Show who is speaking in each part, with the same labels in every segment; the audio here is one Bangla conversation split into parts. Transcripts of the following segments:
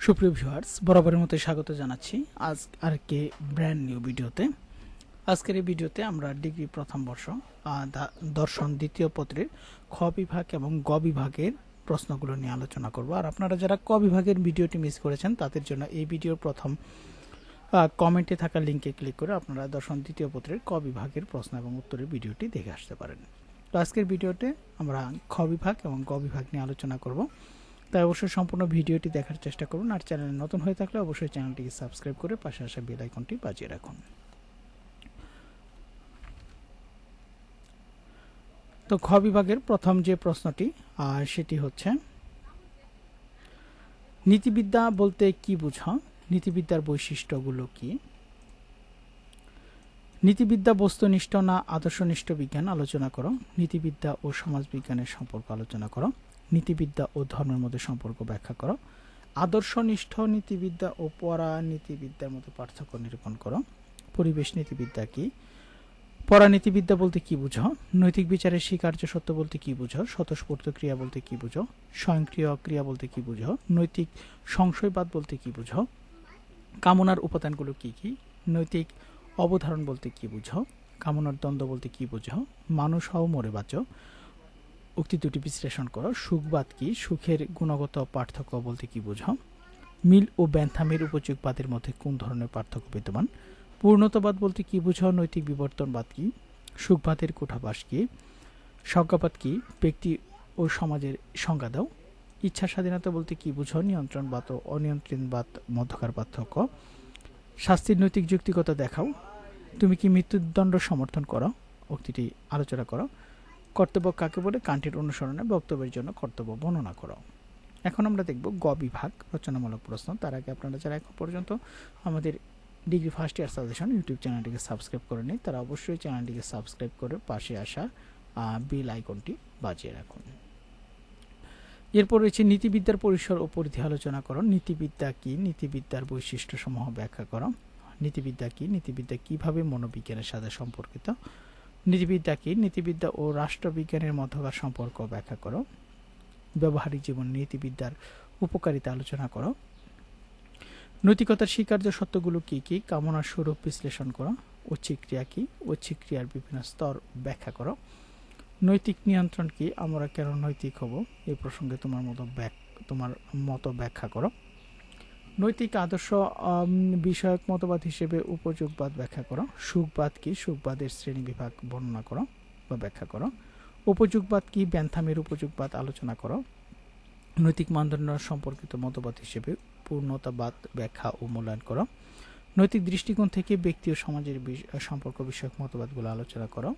Speaker 1: সুপ্রিয় ভিউয়ার্স, বরাবরের মতো স্বাগত জানাচ্ছি আজ আরেকটি ব্র্যান্ড নিউ ভিডিওতে। আজকের এই ভিডিওতে আমরা ডিগ্রি প্রথম বর্ষ দর্শন দ্বিতীয় পত্রের খ বিভাগ এবং গ বিভাগের প্রশ্নগুলো নিয়ে আলোচনা করব। আর আপনারা যারা ক বিভাগের ভিডিওটি মিস করেছেন তাদের জন্য এই ভিডিওর প্রথম কমেন্টে থাকা লিঙ্কে ক্লিক করে আপনারা দর্শন দ্বিতীয় পত্রের ক বিভাগের প্রশ্ন এবং উত্তরের ভিডিওটি দেখে আসতে পারেন। তো আজকের ভিডিওতে আমরা খ বিভাগ এবং গ বিভাগ নিয়ে আলোচনা করব, তাই অবশ্যই সম্পূর্ণ ভিডিওটি দেখার চেষ্টা করুন। আর চ্যানেলে নতুন হয়ে থাকলে অবশ্যই চ্যানেলটিকে সাবস্ক্রাইব করে পাশে আসা বেল আইকনটি বাজিয়ে রাখুন। তো খ বিভাগের প্রথম যে প্রশ্নটি সেটি হচ্ছে, নীতিবিদ্যা বলতে কি বুঝো? নীতিবিদ্যার বৈশিষ্ট্যগুলো কি? নীতিবিদ্যা বস্তুনিষ্ঠ না আদর্শনিষ্ঠ বিজ্ঞান আলোচনা করো। নীতিবিদ্যা ও সমাজবিজ্ঞানের সম্পর্ক আলোচনা করো। নীতিবিদ্যা ও ধর্মের মধ্যে সম্পর্ক ব্যাখ্যা করো। আদর্শনিষ্ঠ নীতিবিদ্যা ও পরানীতিবিদ্যার মধ্যে পার্থক্য নিরূপণ করো। পরিবেশ নীতিবিদ্যা কি? পরানীতিবিদ্যা বলতে কি বুঝো? নৈতিক বিচারের স্বীকার্য সত্য বলতে কি বুঝো? স্বতঃস্ফূর্ত ক্রিয়া বলতে কি বুঝো? স্বয়ংক্রিয় ক্রিয়া বলতে কি বুঝো? নৈতিক সংশয়বাদ বলতে কি বুঝো? কামনার উপাদানগুলো কি কি? নৈতিক অবধারণ বলতে কি বুঝো? কামনার দ্বন্দ্ব বলতে কি বুঝো? মানুষ হও মরে বাঁচো। উক্তি দুটি বিশ্লেষণ করো। সুখবাদ কি? সুখের গুণগত পার্থক্য বলতে কি বুঝো? মিল ও বেন্থামের উপযোগবাদের মধ্যে কোন ধরনের পার্থক্য বিদ্যমান? পূর্ণতাবাদ বলতে কি বুঝো? নৈতিক বিবর্তনবাদ কি? সুখবাদের কুঠাবাস কি? স্বজ্ঞাবাদ কি? ব্যক্তি ও সমাজের সংজ্ঞা দাও। ইচ্ছা স্বাধীনতা বলতে কি বুঝো? নিয়ন্ত্রণবাদ ও অনিয়ন্ত্রণবাদ মধ্যকার পার্থক্য। শাস্তির নৈতিক যৌক্তিকতা দেখাও। তুমি কি মৃত্যুদণ্ড সমর্থন করো? উক্তিটি আলোচনা করো। কর্তব্য কাকে বলে? কান্টের অনুসরণে বক্তব্যের জন্য কর্তব্য বর্ণনা করো। এখন আমরা দেখব গ বিভাগ রচনামূলক প্রশ্ন। তার আগে আপনারা যারা এখন পর্যন্ত আমাদের degree first year suggestion YouTube চ্যানেলটিকে সাবস্ক্রাইব করেনি তারা অবশ্যই চ্যানেলটিকে সাবস্ক্রাইব করে পাশে আসা বেল আইকনটি বাজিয়ে রাখুন। এরপর রয়েছে নীতিবিদ্যার পরিসর ও পরিধি আলোচনা করো। নীতিবিদ্যা কি? নীতিবিদ্যার বৈশিষ্ট্যসমূহ ব্যাখ্যা করো। নীতিবিদ্যা কি? নীতিবিদ্যা কিভাবে মনোবিজ্ঞানের সাথে সম্পর্কিত? নীতিবিদ্যা কি? নীতিবিদ্যা ও রাষ্ট্রবিজ্ঞানের মধ্যকার সম্পর্ক ব্যাখ্যা করো। ব্যবহারিক জীবন নীতিবিদ্যার উপকারিতা আলোচনা করো। নৈতিকতার স্বীকার্য সত্যগুলো কি কি? কামনার স্বরূপ বিশ্লেষণ করো। ঐচ্ছিক ক্রিয়া কি? ঐচ্ছিক ক্রিয়ার বিভিন্ন স্তর ব্যাখ্যা করো। নৈতিক নিয়ন্ত্রণ কি? আমরা কেন নৈতিক হব? এই প্রসঙ্গে তোমার মত ব্যাখ্যা করো। নৈতিক আদর্শ বিষয়ক মতবাদ হিসেবে উপযোগবাদ ব্যাখ্যা করো। সুখবাদ কি? সুখবাদের শ্রেণী বিভাগ বর্ণনা করো বা ব্যাখ্যা করো। উপযোগবাদ কি? বেন্থামের উপযোগবাদ আলোচনা করো। নৈতিক মানদণ্ড সম্পর্কিত মতবাদ হিসেবে পূর্ণতাবাদ ব্যাখ্যা ও মূল্যায়ন করো। নৈতিক দৃষ্টিকোণ থেকে ব্যক্তি ও সমাজের সম্পর্ক বিষয়ক মতবাদগুলো আলোচনা করো।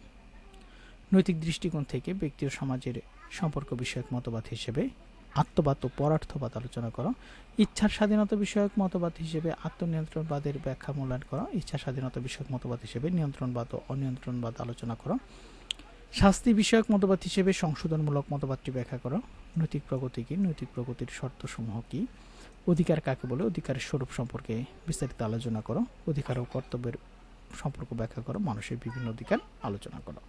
Speaker 1: নৈতিক দৃষ্টিকোণ থেকে ব্যক্তি ও সমাজের সম্পর্ক বিষয়ক মতবাদ হিসেবে আত্মবাদ ও পরার্থবাদ আলোচনা করো। ইচ্ছার স্বাধীনতা বিষয়ক মতবাদ হিসেবে আত্মনিয়ন্ত্রণবাদের ব্যাখ্যা মূল্যায়ন করো। ইচ্ছা স্বাধীনতা বিষয়ক মতবাদ হিসেবে নিয়ন্ত্রণবাদ ও অনিয়ন্ত্রণবাদ আলোচনা করো। শাস্তি বিষয়ক মতবাদ হিসেবে সংশোধনমূলক মতবাদটি ব্যাখ্যা করো। নৈতিক প্রগতি কি? নৈতিক প্রগতির শর্তসমূহ কি? অধিকার কাকে বলে? অধিকারের স্বরূপ সম্পর্কে বিস্তারিত আলোচনা করো। অধিকার ও কর্তব্যের সম্পর্ক ব্যাখ্যা করো। মানুষের বিভিন্ন অধিকার আলোচনা করো।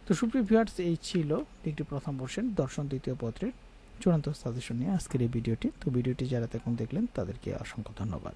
Speaker 1: তো সুপ্রিয় ভিউয়ার্স, এই ছিল ডিগ্রি প্রথম বর্ষের দর্শন দ্বিতীয় পত্রের চূড়ান্ত সাজেশন নিয়ে আজকের এই ভিডিওটি। তো ভিডিওটি যারা এখন দেখলেন তাদেরকে অসংখ্য ধন্যবাদ।